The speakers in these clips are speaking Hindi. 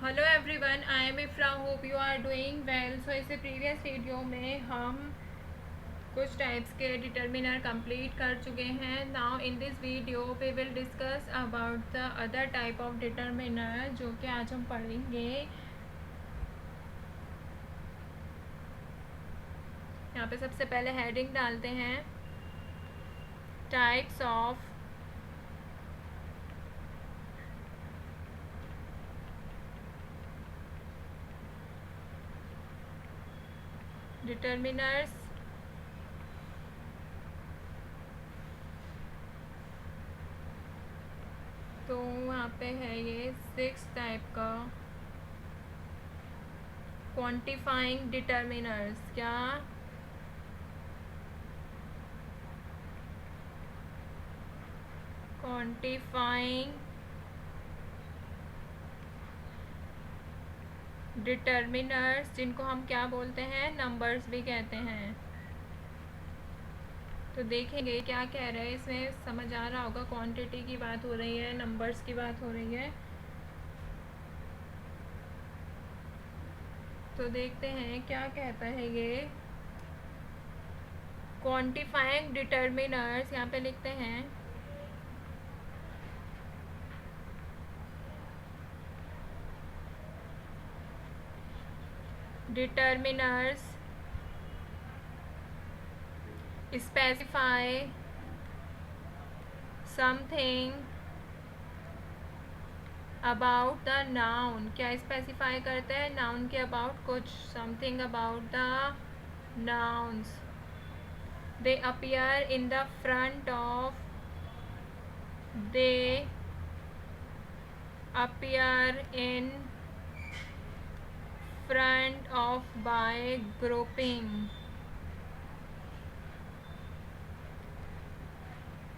Hello everyone, I am Ifra, hope you are doing well. So इससे प्रीवियस वीडियो में हम कुछ टाइप्स के डिटर्मिनर कंप्लीट कर चुके हैं। Now in this video we will discuss about the other type of determiner जो कि आज हम पढ़ेंगे। यहाँ पे सबसे पहले हेडिंग डालते हैं, टाइप्स ऑफ डिटर्मिनर्स। तो यहाँ पे है ये 6 टाइप का क्वांटिफाइंग डिटर्मिनर्स। क्या? क्वांटिफाइंग डिटर्मिनर्स, जिनको हम क्या बोलते हैं, नंबर्स भी कहते हैं। तो देखेंगे क्या कह रहे हैं इसमें, समझ आ रहा होगा। क्वांटिटी की बात हो रही है, नंबर्स की बात हो रही है। तो देखते हैं क्या कहता है ये। क्वांटिफाइंग डिटर्मिनर्स यहाँ पे लिखते हैं, determiners specify something about the noun. क्या स्पेसिफाई करते हैं? नाउन के अबाउट कुछ, something about the nouns. They appear in the front of, they appear in front of by grouping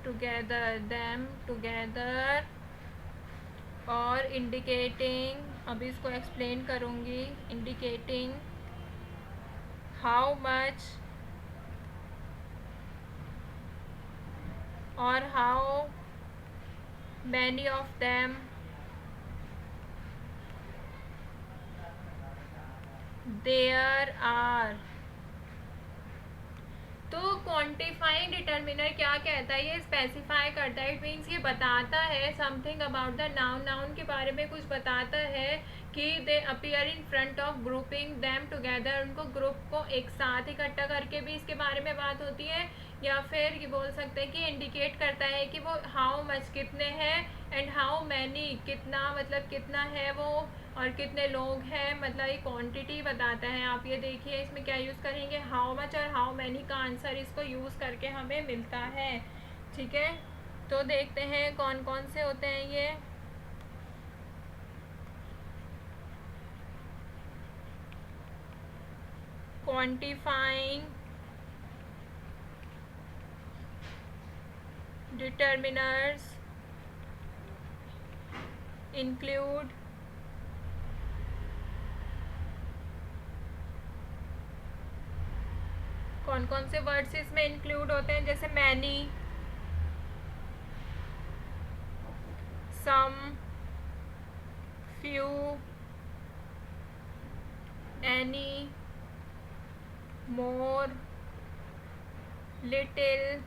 together, them together, और indicating, अभी इसको एक्सप्लेन करूँगी, indicating how much or how many of them there are। तो क्वांटिफाइंग डिटर्मिनर क्या कहता है? ये स्पेसिफाई करता है, इट मीन्स ये बताता है something about the noun, noun के बारे में कुछ बताता है कि दे appear in front of grouping them together, उनको ग्रुप को एक साथ इकट्ठा करके भी इसके बारे में बात होती है। या फिर ये बोल सकते हैं कि इंडिकेट करता है कि वो हाउ मच कितने हैं, एंड हाउ मैनी कितना, मतलब कितना है वो, और कितने लोग हैं, मतलब ये क्वांटिटी बताता है। आप ये देखिए इसमें क्या यूज़ करेंगे, हाउ मच और हाउ मैनी का आंसर इसको यूज़ करके हमें मिलता है। ठीक है, तो देखते हैं कौन कौन से होते हैं ये। क्वांटिफाइंग डिटर्मिनर्स इंक्लूड कौन कौन से वर्ड्स इसमें इंक्लूड होते हैं, जैसे मैनी, सम, फ्यू, एनी, मोर, लिटिल,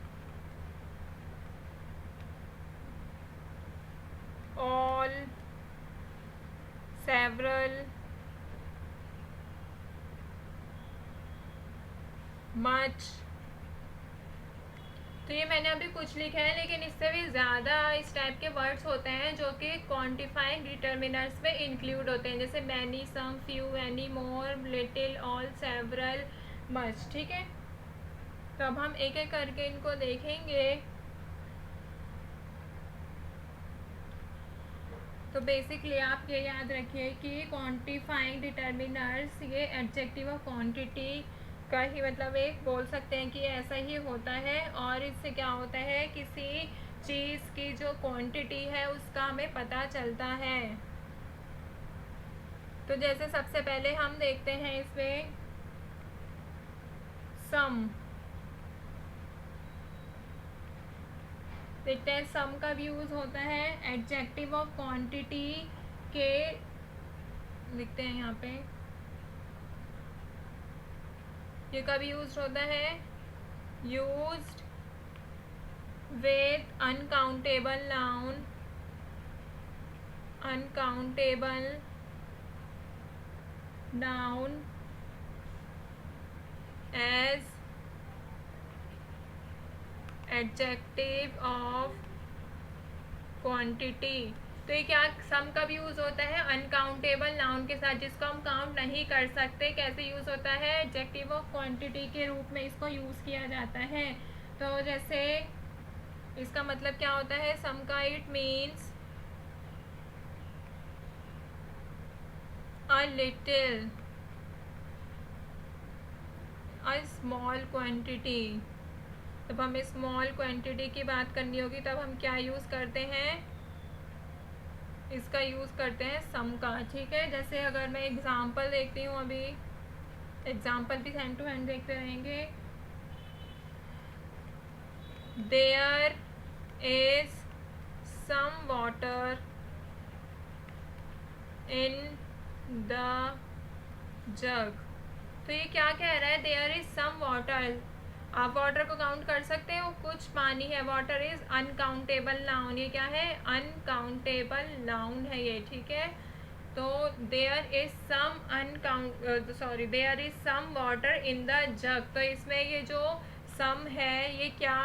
ऑल, सेवरल, मच। तो ये मैंने अभी कुछ लिखा है, लेकिन इससे भी ज़्यादा इस टाइप के वर्ड्स होते हैं जो कि क्वांटिफाइंग डिटर्मिनर्स में इंक्लूड होते हैं, जैसे मैनी, सम, फ्यू, एनी, मोर, लिटिल, ऑल, सेवरल, मच। ठीक है, तो अब हम एक एक करके इनको देखेंगे। तो बेसिकली आप ये याद रखिए कि क्वांटिफाइंग डिटर्मिनर्स ये एडजेक्टिव ऑफ क्वांटिटी का ही मतलब एक बोल सकते हैं कि ऐसा ही होता है। और इससे क्या होता है, किसी चीज़ की जो क्वांटिटी है उसका हमें पता चलता है। तो जैसे सबसे पहले हम देखते हैं इसमें सम, देखते हैं सम का भी यूज़ होता है एडजेक्टिव ऑफ क्वांटिटी के लिखते हैं यहाँ पे, ये कब यूज होता है? Used with uncountable noun, uncountable noun as adjective of quantity. तो ये क्या सम कब यूज होता है? अनकाउंटेबल नाउन के साथ जिसको हम काउंट नहीं कर सकते। कैसे यूज होता है? एडजेक्टिव ऑफ क्वांटिटी के रूप में इसको यूज किया जाता है। तो जैसे इसका मतलब क्या होता है सम का? It means a little, a small quantity. जब हमें स्मॉल क्वांटिटी की बात करनी होगी तब हम क्या यूज़ करते हैं? इसका यूज़ करते हैं सम का। ठीक है, जैसे अगर मैं एग्जांपल देखती हूँ, अभी एग्जांपल भी हैंड टू हैंड देखते रहेंगे। There is some water in the jug. तो ये क्या कह रहा है? There is some water. आप वाटर को काउंट कर सकते हो? कुछ पानी है। Water is uncountable noun. ये क्या है? अनकाउंटेबल नाउन है ये। ठीक है, तो there is some there is some water in the jug. तो इसमें ये जो सम है ये क्या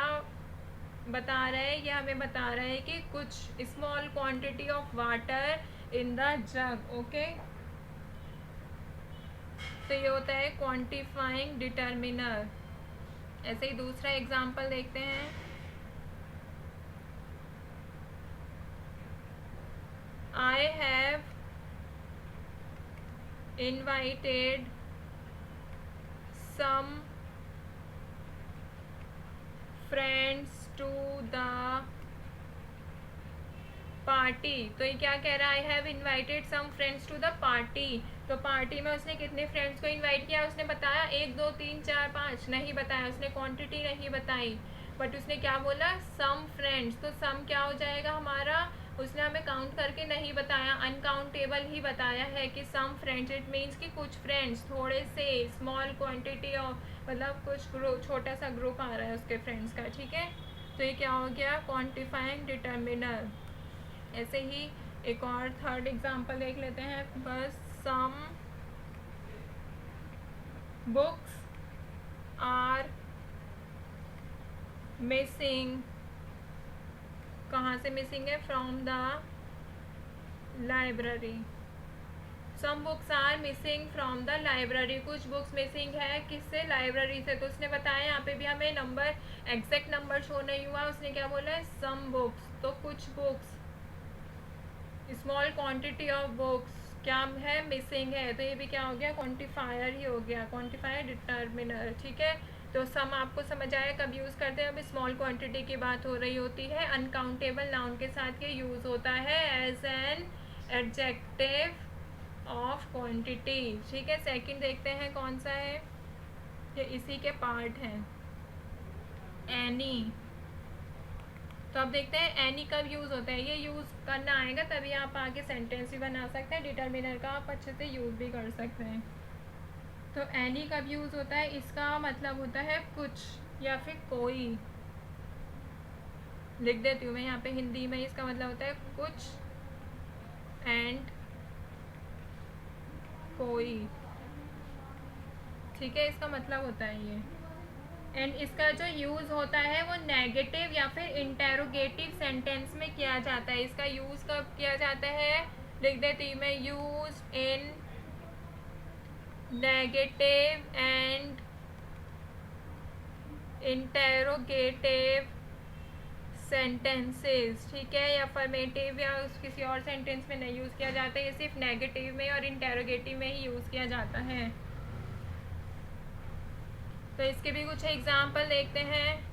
बता रहा है? ये हमें बता रहा है कि कुछ small quantity of water in the jug. Okay, तो ये होता है क्वांटिफाइंग डिटर्मिनर। ऐसे ही दूसरा एग्जांपल देखते हैं। I have invited some friends to the party. तो ये क्या कह रहा है? I have invited some friends to the party. तो पार्टी में उसने कितने फ्रेंड्स को इनवाइट किया? उसने बताया 1 2 3 4 5? नहीं बताया, उसने क्वांटिटी नहीं बताई, बट उसने क्या बोला? Some friends. तो सम क्या हो जाएगा हमारा? उसने हमें काउंट करके नहीं बताया, अनकाउंटेबल ही बताया है कि सम फ्रेंड्स। इट मीन्स कि कुछ फ्रेंड्स, थोड़े से, स्मॉल क्वांटिटी ऑफ, मतलब कुछ ग्रुप, छोटा सा ग्रुप आ रहा है उसके फ्रेंड्स का। ठीक है, तो ये क्या हो गया? Quantifying determiner. ऐसे ही एक और थर्ड एग्जांपल देख लेते हैं बस। Some books are missing. कहाँ से मिसिंग है? From the library. Some books are missing from the library. कुछ बुक्स मिसिंग है किससे? लाइब्रेरी से। तो उसने बताया, यहाँ पे भी हमें नंबर, एग्जैक्ट नंबर शो नहीं हुआ, उसने क्या बोला है? Some books. तो कुछ books, small quantity of books क्या है? मिसिंग है। तो ये भी क्या हो गया? क्वांटिफायर ही हो गया, क्वांटिफायर डिटर्मिनर। ठीक है, तो सम आपको समझ आया कब यूज़ करते हैं? अब स्मॉल क्वांटिटी की बात हो रही होती है, अनकाउंटेबल नाउन के साथ ये यूज़ होता है as an adjective of quantity. ठीक है, सेकंड देखते हैं कौन सा है, ये इसी के पार्ट हैं। एनी। तो अब देखते हैं एनी कब यूज़ होता है। ये यूज़ करना आएगा तभी आप आगे सेंटेंस भी बना सकते हैं। डिटर्मिनर का आप अच्छे से यूज़ भी कर सकते हैं। तो एनी कब यूज़ होता है? इसका मतलब होता है कुछ या फिर कोई। लिख देती हूँ मैं यहाँ पे हिंदी में। इसका मतलब होता है कुछ एंड कोई। ठीक है, इसका मतलब होता है ये। एंड इसका जो यूज़ होता है वो नेगेटिव या फिर इंटेरोगेटिव सेंटेंस में किया जाता है। इसका यूज़ कब किया जाता है? लिख देती मैं, use in negative and interrogative sentences. ठीक है, या अफर्मेटिव या किसी और सेंटेंस में नहीं यूज़ किया जाता है, ये सिर्फ नेगेटिव में और इंटेरोगेटिव में ही यूज़ किया जाता है। तो इसके भी कुछ एग्जाम्पल देखते हैं।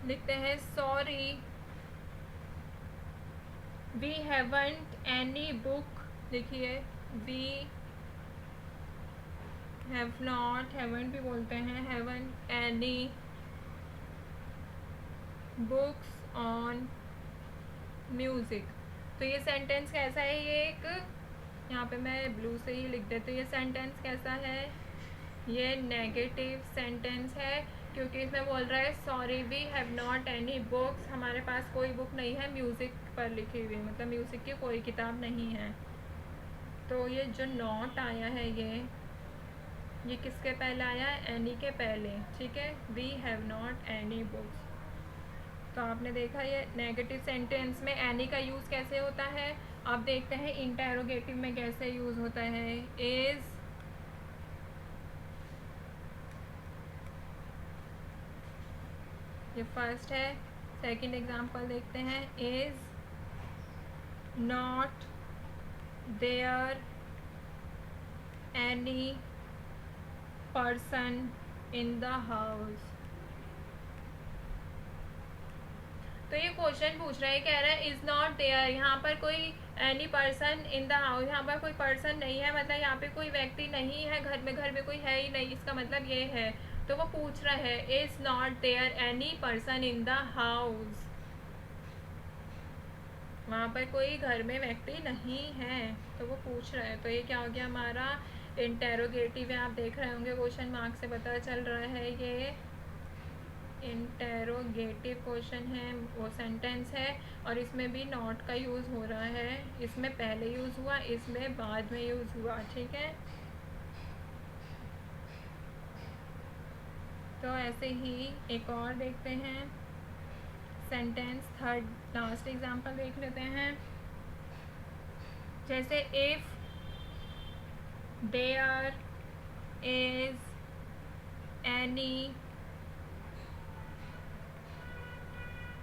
लिखते हैं, sorry we haven't any book. लिखिए, वी हैव नॉट, हैवन भी बोलते हैं, haven any books on music. तो ये सेंटेंस कैसा है? ये एक, यहाँ पे मैं ब्लू से ही लिख देती हूँ, ये सेंटेंस कैसा है? ये नेगेटिव सेंटेंस है, क्योंकि इसमें बोल रहा है sorry we have not any books, हमारे पास कोई बुक नहीं है म्यूज़िक पर लिखी हुई, मतलब म्यूज़िक की कोई किताब नहीं है। तो ये जो नॉट आया है ये किसके पहले आया है? एनी के पहले, ठीक है। We have not any books. तो आपने देखा ये नेगेटिव सेंटेंस में एनी का यूज़ कैसे होता है। अब देखते हैं इंटेरोगेटिव में कैसे यूज़ होता है। इज़, ये फर्स्ट है। सेकंड एग्जांपल देखते हैं। Is not there any person in the house. तो ये क्वेश्चन पूछ रहा है, कह रहा है इज़ नॉट देयर, यहाँ पर कोई any person in the house, यहाँ पर कोई पर्सन नहीं है, मतलब यहाँ पे कोई व्यक्ति नहीं है, घर में कोई है ही नहीं, इसका मतलब ये है। तो वो पूछ रहा है is not there any person in the house, वहाँ पर कोई घर में व्यक्ति नहीं है, तो वो पूछ रहा है। तो ये क्या हो गया हमारा? इंटेरोगेटिव है। आप देख रहे होंगे क्वेश्चन मार्क से पता चल रहा है ये इंटेरोगेटिव क्वेश्चन है, वो सेंटेंस है, और इसमें भी नॉट का यूज़ हो रहा है। इसमें पहले यूज़ हुआ, इसमें बाद में यूज़ हुआ, ठीक है। तो ऐसे ही एक और देखते हैं सेंटेंस, थर्ड लास्ट एग्जांपल देख लेते हैं। जैसे if there is any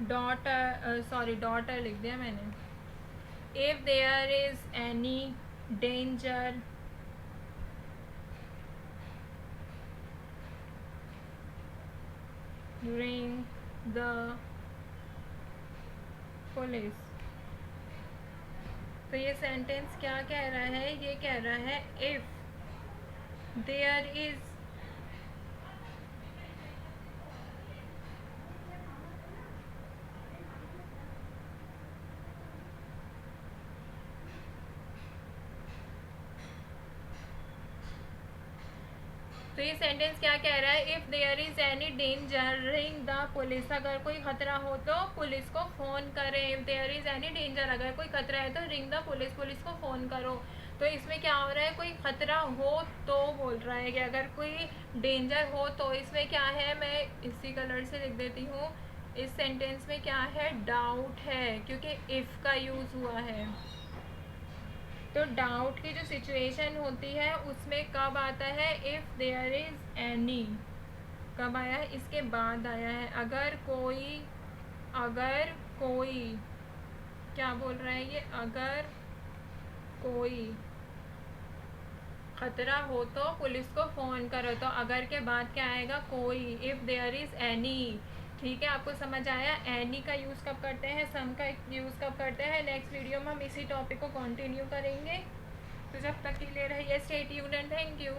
daughter लिख दिया मैंने। If there is any danger ring the police. तो ये सेंटेंस क्या कह रहा है? ये कह रहा है इफ़ देयर इज़ तो ये सेंटेंस क्या कह रहा है? If there is any danger ring the police, अगर कोई खतरा हो तो पुलिस को फ़ोन करें। If there is any danger, अगर कोई खतरा है तो रिंग द पुलिस, पुलिस को फ़ोन करो। तो इसमें क्या हो रहा है? कोई खतरा हो तो बोल रहा है कि अगर कोई डेंजर हो तो। इसमें क्या है, मैं इसी कलर से लिख देती हूँ। इस सेंटेंस में क्या है? डाउट है, क्योंकि इफ़ का यूज़ हुआ है। तो डाउट की जो सिचुएशन होती है उसमें कब आता है? If there is any. कब आया है? इसके बाद आया है। अगर कोई क्या बोल रहा है ये? अगर कोई खतरा हो तो पुलिस को फ़ोन करो। तो अगर के बाद क्या आएगा? कोई। इफ़ देयर इज़ एनी, ठीक है। आपको समझ आया एनी का यूज़ कब करते हैं, सम का यूज़ कब करते हैं। नेक्स्ट वीडियो में हम इसी टॉपिक को कंटिन्यू करेंगे। तो जब तक के लिए रहिए stay tuned and thank you.